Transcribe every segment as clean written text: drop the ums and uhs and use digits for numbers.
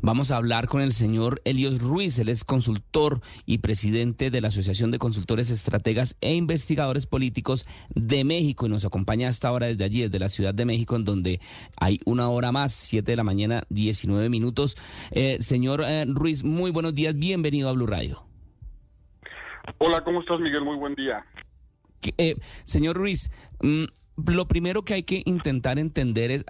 Vamos a hablar con el señor Helios Ruiz. Él es consultor y presidente de la Asociación de Consultores, Estrategas e Investigadores Políticos de México y nos acompaña hasta ahora desde allí, desde la Ciudad de México, en donde hay una hora más, 7 de la mañana, 19 minutos. Señor Ruiz, muy buenos días, bienvenido a Blue Radio. Hola, ¿cómo estás, Miguel? Muy buen día. Señor Ruiz, lo primero que hay que intentar entender es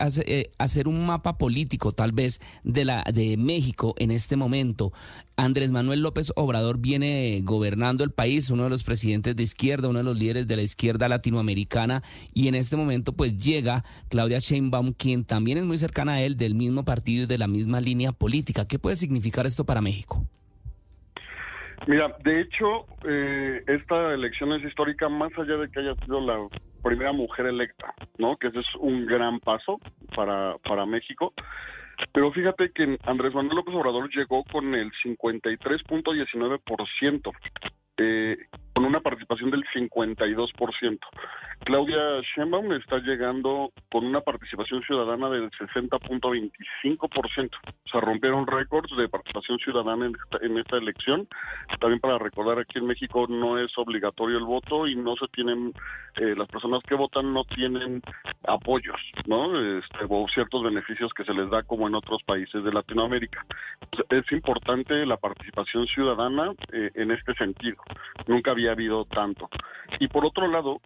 hacer un mapa político, tal vez, de México en este momento. Andrés Manuel López Obrador viene gobernando el país, uno de los presidentes de izquierda, uno de los líderes de la izquierda latinoamericana, y en este momento pues llega Claudia Sheinbaum, quien también es muy cercana a él, del mismo partido y de la misma línea política. ¿Qué puede significar esto para México? Mira, de hecho, esta elección es histórica más allá de que haya sido la primera mujer electa, ¿no? Que ese es un gran paso para México. Pero fíjate que Andrés Manuel López Obrador llegó con el 53.19%, con una participación del 52%. Claudia Sheinbaum está llegando con una participación ciudadana del 60.25%. O sea, rompieron récords de participación ciudadana en esta elección. También para recordar, aquí en México no es obligatorio el voto y no se tienen, las personas que votan no tienen apoyos, ¿no? O ciertos beneficios que se les da como en otros países de Latinoamérica. Es importante la participación ciudadana en este sentido. Nunca había habido tanto. Y por otro lado,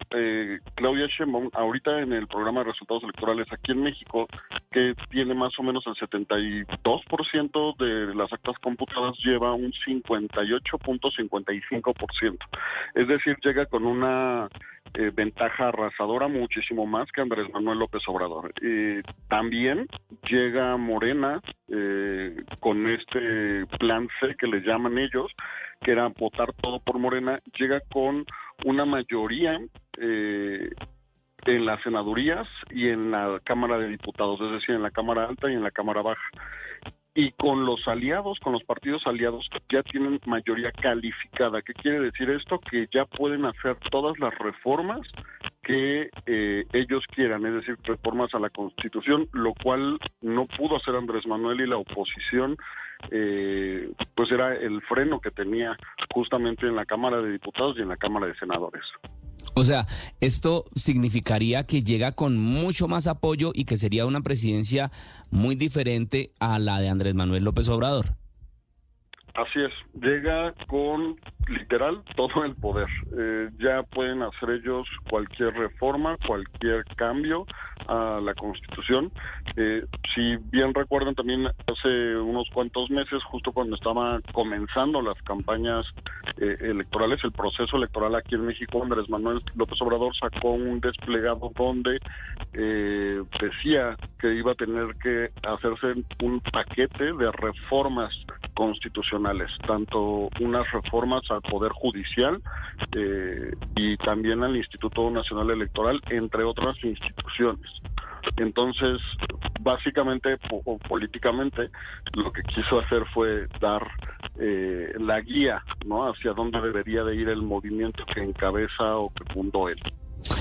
Claudia Sheinbaum, ahorita en el programa de resultados electorales aquí en México, que tiene más o menos el 72% de las actas computadas, lleva un 58.55%. Es decir, llega con una ventaja arrasadora, muchísimo más que Andrés Manuel López Obrador. También llega Morena con este plan C que le llaman ellos, que era votar todo por Morena, llega con una mayoría en las senadurías y en la Cámara de Diputados, es decir, en la Cámara Alta y en la Cámara Baja. Y con los aliados, con los partidos aliados, ya tienen mayoría calificada. ¿Qué quiere decir esto? Que ya pueden hacer todas las reformas que ellos quieran, es decir, reformas a la Constitución, lo cual no pudo hacer Andrés Manuel, y la oposición pues era el freno que tenía justamente en la Cámara de Diputados y en la Cámara de Senadores. O sea, esto significaría que llega con mucho más apoyo y que sería una presidencia muy diferente a la de Andrés Manuel López Obrador. Así es, llega con literal todo el poder. Ya pueden hacer ellos cualquier reforma, cualquier cambio a la Constitución. Si bien recuerdan, también hace unos cuantos meses, justo cuando estaban comenzando las campañas electorales, el proceso electoral aquí en México, Andrés Manuel López Obrador sacó un desplegado donde decía que iba a tener que hacerse un paquete de reformas constitucionales, tanto unas reformas al Poder Judicial y también al Instituto Nacional Electoral, entre otras instituciones. Entonces, básicamente o políticamente, lo que quiso hacer fue dar la guía, ¿no?, hacia dónde debería de ir el movimiento que encabeza o que fundó él.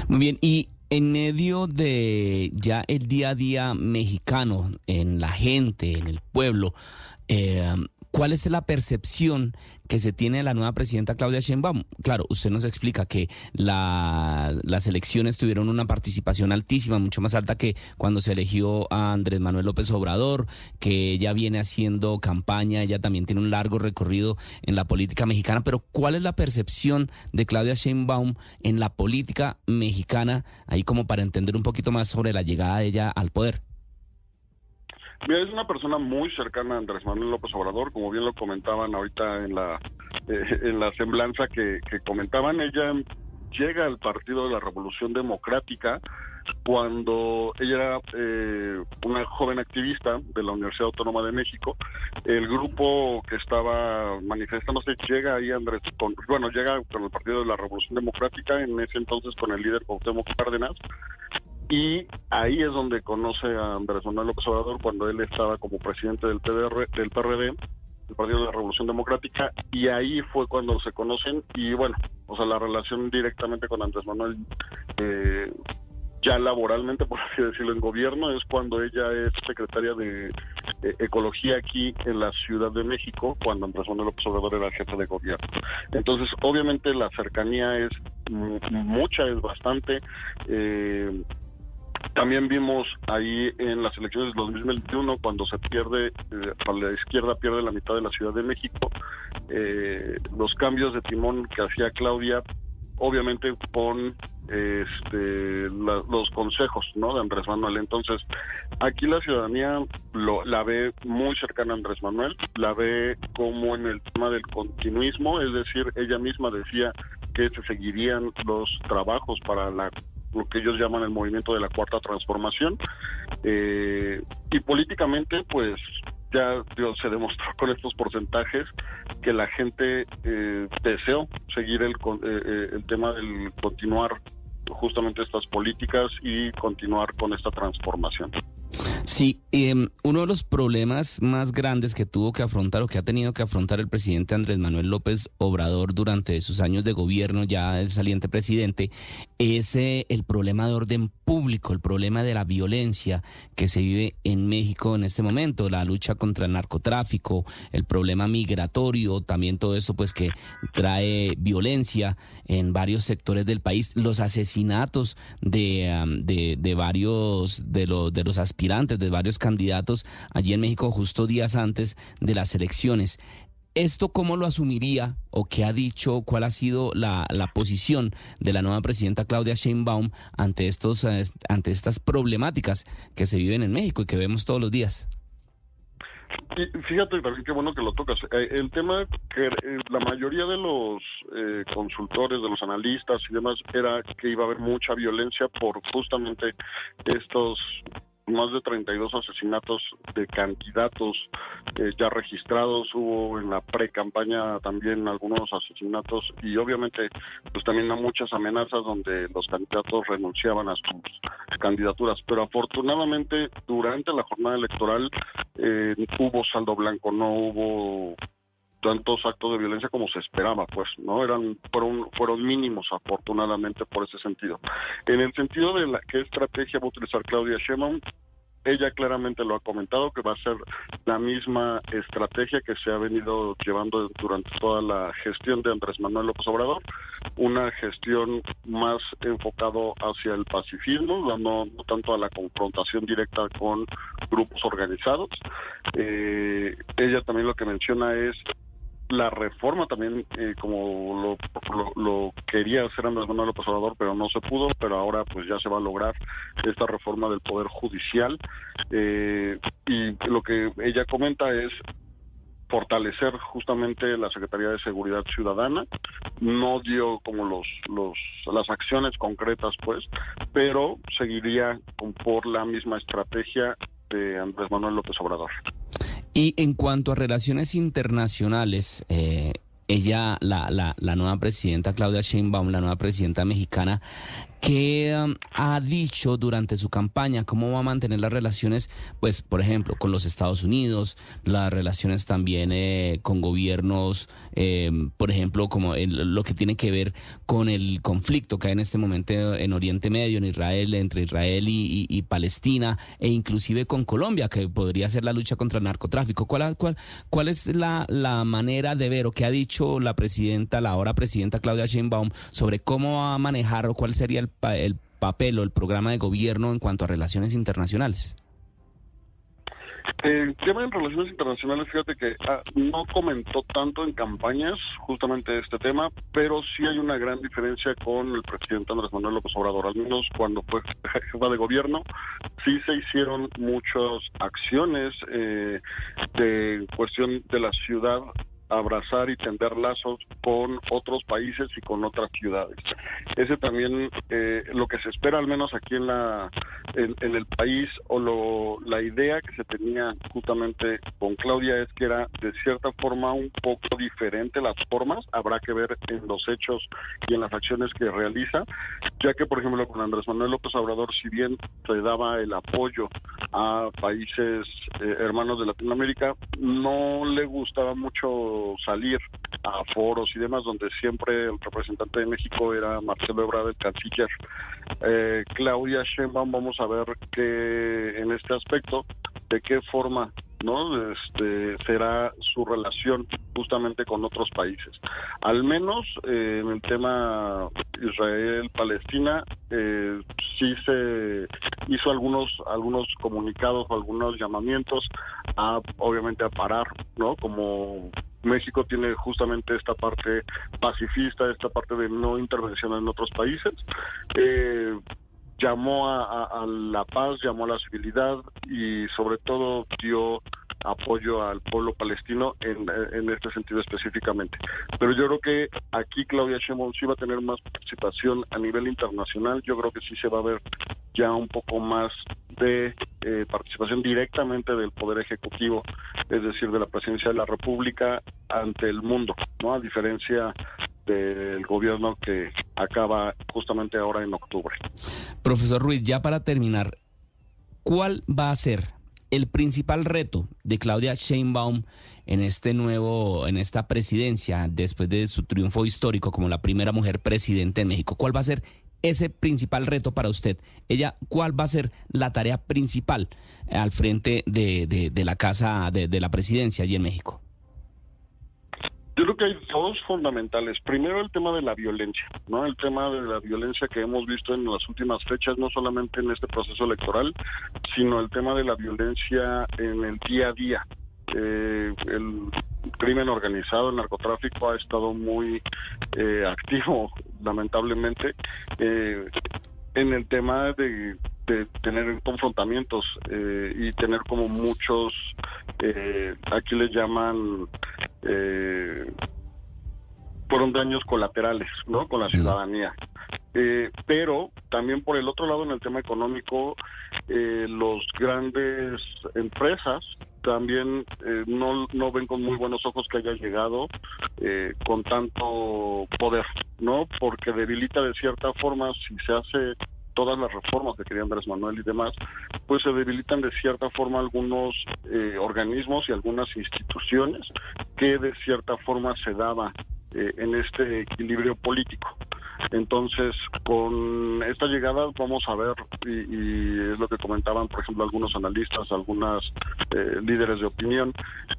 Muy bien, y en medio de ya el día a día mexicano, en la gente, en el pueblo, ¿cuál es la percepción que se tiene de la nueva presidenta Claudia Sheinbaum? Claro, usted nos explica que las elecciones tuvieron una participación altísima, mucho más alta que cuando se eligió a Andrés Manuel López Obrador, que ella viene haciendo campaña, ella también tiene un largo recorrido en la política mexicana, pero ¿cuál es la percepción de Claudia Sheinbaum en la política mexicana, ahí como para entender un poquito más sobre la llegada de ella al poder? Mira, es una persona muy cercana a Andrés Manuel López Obrador, como bien lo comentaban ahorita en la semblanza que comentaban. Ella llega al Partido de la Revolución Democrática cuando ella era una joven activista de la Universidad Autónoma de México. El grupo que estaba manifestándose llega ahí llega con el Partido de la Revolución Democrática, en ese entonces con el líder Cuauhtémoc Cárdenas. Y ahí es donde conoce a Andrés Manuel López Obrador cuando él estaba como presidente del PRD, el Partido de la Revolución Democrática, y ahí fue cuando se conocen. Y bueno, o sea, la relación directamente con Andrés Manuel, ya laboralmente, por así decirlo, en gobierno, es cuando ella es secretaria de ecología aquí en la Ciudad de México cuando Andrés Manuel López Obrador era jefe de gobierno. Entonces, obviamente la cercanía es mucha, es bastante. También vimos ahí en las elecciones del 2021, cuando se pierde, para la izquierda pierde la mitad de la Ciudad de México, los cambios de timón que hacía Claudia, obviamente con los consejos, ¿no?, de Andrés Manuel. Entonces, aquí la ciudadanía la ve muy cercana a Andrés Manuel, la ve como en el tema del continuismo, es decir, ella misma decía que se seguirían los trabajos para lo que ellos llaman el movimiento de la Cuarta Transformación, y políticamente, pues ya se demostró con estos porcentajes que la gente deseó seguir el tema del continuar justamente estas políticas y continuar con esta transformación. Sí, uno de los problemas más grandes que tuvo que afrontar o que ha tenido que afrontar el presidente Andrés Manuel López Obrador durante sus años de gobierno, ya el saliente presidente, es el problema de orden público, el problema de la violencia que se vive en México en este momento, la lucha contra el narcotráfico, el problema migratorio, también todo eso pues que trae violencia en varios sectores del país, los asesinatos de varios de los aspirantes, de varios candidatos allí en México justo días antes de las elecciones. ¿Esto cómo lo asumiría o qué ha dicho, cuál ha sido la posición de la nueva presidenta Claudia Sheinbaum ante estas problemáticas que se viven en México y que vemos todos los días? Y fíjate también qué bueno que lo tocas. El tema que la mayoría de los consultores, de los analistas y demás, era que iba a haber mucha violencia por justamente estos más de 32 asesinatos de candidatos ya registrados. Hubo en la pre-campaña también algunos asesinatos y obviamente pues también hay muchas amenazas donde los candidatos renunciaban a sus candidaturas, pero afortunadamente durante la jornada electoral hubo saldo blanco, no hubo tantos actos de violencia como se esperaba, pues, ¿no? Fueron mínimos, afortunadamente, por ese sentido. En el sentido de qué estrategia va a utilizar Claudia Sheinbaum, ella claramente lo ha comentado, que va a ser la misma estrategia que se ha venido llevando durante toda la gestión de Andrés Manuel López Obrador, una gestión más enfocado hacia el pacifismo, no tanto a la confrontación directa con grupos organizados. Ella también lo que menciona es la reforma también, como lo quería hacer Andrés Manuel López Obrador, pero no se pudo, pero ahora pues ya se va a lograr esta reforma del Poder Judicial, y lo que ella comenta es fortalecer justamente la Secretaría de Seguridad Ciudadana. No dio como las acciones concretas, pues, pero seguiría por la misma estrategia de Andrés Manuel López Obrador. Y en cuanto a relaciones internacionales, ella, la nueva presidenta Claudia Sheinbaum, la nueva presidenta mexicana, ¿qué ha dicho durante su campaña? ¿Cómo va a mantener las relaciones, pues, por ejemplo, con los Estados Unidos, las relaciones también con gobiernos, por ejemplo, como lo que tiene que ver con el conflicto que hay en este momento en Oriente Medio, en Israel, entre Israel y Palestina, e inclusive con Colombia, que podría ser la lucha contra el narcotráfico? ¿Cuál es la manera de ver o qué ha dicho la ahora presidenta Claudia Sheinbaum sobre cómo va a manejar o cuál sería el papel o el programa de gobierno en cuanto a relaciones internacionales? El tema de relaciones internacionales, fíjate que no comentó tanto en campañas justamente este tema, pero sí hay una gran diferencia con el presidente Andrés Manuel López Obrador. Al menos cuando fue jefa de gobierno, sí se hicieron muchas acciones de cuestión de la ciudad, abrazar y tender lazos con otros países y con otras ciudades. Ese también, lo que se espera al menos aquí en el país, o la idea que se tenía justamente con Claudia, es que era de cierta forma un poco diferente las formas. Habrá que ver en los hechos y en las acciones que realiza, ya que por ejemplo con Andrés Manuel López Obrador, si bien se daba el apoyo a países hermanos de Latinoamérica, no le gustaba mucho salir a foros y demás, donde siempre el representante de México era Marcelo Ebrard, el canciller. Claudia Sheinbaum, vamos a ver que en este aspecto, de qué forma ¿no? Será su relación justamente con otros países. Al menos en el tema Israel-Palestina, sí se hizo algunos comunicados, algunos llamamientos obviamente a parar, ¿no? Como México tiene justamente esta parte pacifista, esta parte de no intervención en otros países. Llamó a la paz, llamó a la civilidad y sobre todo dio apoyo al pueblo palestino en este sentido específicamente. Pero yo creo que aquí Claudia Sheinbaum sí va a tener más participación a nivel internacional. Yo creo que sí se va a ver ya un poco más de participación directamente del Poder Ejecutivo, es decir, de la Presidencia de la República ante el mundo, ¿no? A diferencia del gobierno que acaba justamente ahora en octubre. Profesor Ruiz, ya para terminar, ¿cuál va a ser el principal reto de Claudia Sheinbaum en esta presidencia, después de su triunfo histórico como la primera mujer presidente de México? ¿Cuál va a ser ese principal reto para usted? ¿Cuál va a ser la tarea principal al frente de la casa de la presidencia allí en México? Yo creo que hay dos fundamentales. Primero, el tema de la violencia, ¿no? El tema de la violencia que hemos visto en las últimas fechas, no solamente en este proceso electoral, sino el tema de la violencia en el día a día. El crimen organizado, el narcotráfico ha estado muy activo, lamentablemente, en el tema de tener confrontamientos y tener como muchos, aquí le llaman, fueron daños colaterales, ¿no? Con la ciudadanía. Pero también por el otro lado, en el tema económico, los grandes empresas también no ven con muy buenos ojos que haya llegado con tanto poder, ¿no? Porque debilita de cierta forma, si se hace todas las reformas que quería Andrés Manuel y demás, pues se debilitan de cierta forma algunos organismos y algunas instituciones que de cierta forma se daba en este equilibrio político. Entonces, con esta llegada vamos a ver, y es lo que comentaban, por ejemplo, algunos analistas, algunas líderes de opinión,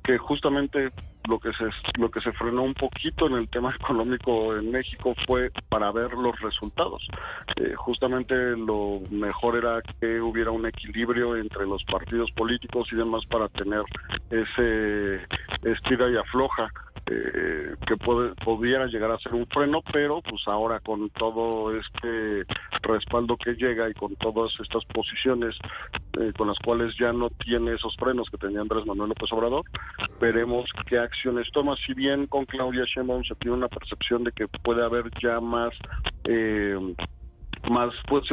que justamente lo que se frenó un poquito en el tema económico en México fue para ver los resultados. Justamente lo mejor era que hubiera un equilibrio entre los partidos políticos y demás para tener ese estira y afloja que pudiera llegar a ser un freno, pero pues ahora con todo este respaldo que llega y con todas estas posiciones con las cuales ya no tiene esos frenos que tenía Andrés Manuel López Obrador, veremos qué acciones toma. Si bien con Claudia Sheinbaum se tiene una percepción de que puede haber ya más, se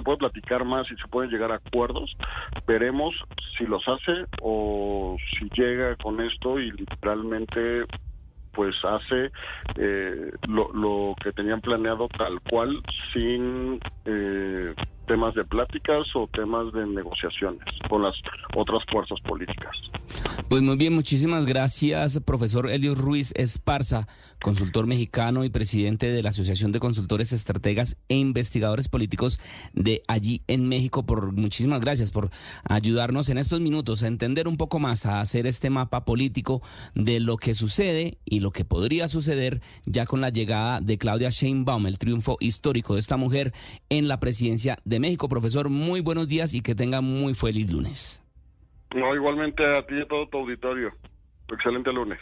puede platicar más y se pueden llegar a acuerdos, veremos si los hace o si llega con esto y literalmente pues hace lo que tenían planeado tal cual, sin temas de pláticas o temas de negociaciones con las otras fuerzas políticas. Pues muy bien, muchísimas gracias, profesor Elio Ruiz Esparza, consultor mexicano y presidente de la Asociación de Consultores, Estrategas e Investigadores Políticos de allí en México. Muchísimas gracias por ayudarnos en estos minutos a entender un poco más, a hacer este mapa político de lo que sucede y lo que podría suceder ya con la llegada de Claudia Sheinbaum, el triunfo histórico de esta mujer en la presidencia de México. Profesor, muy buenos días y que tenga muy feliz lunes. No, igualmente a ti y a todo tu auditorio. Excelente lunes.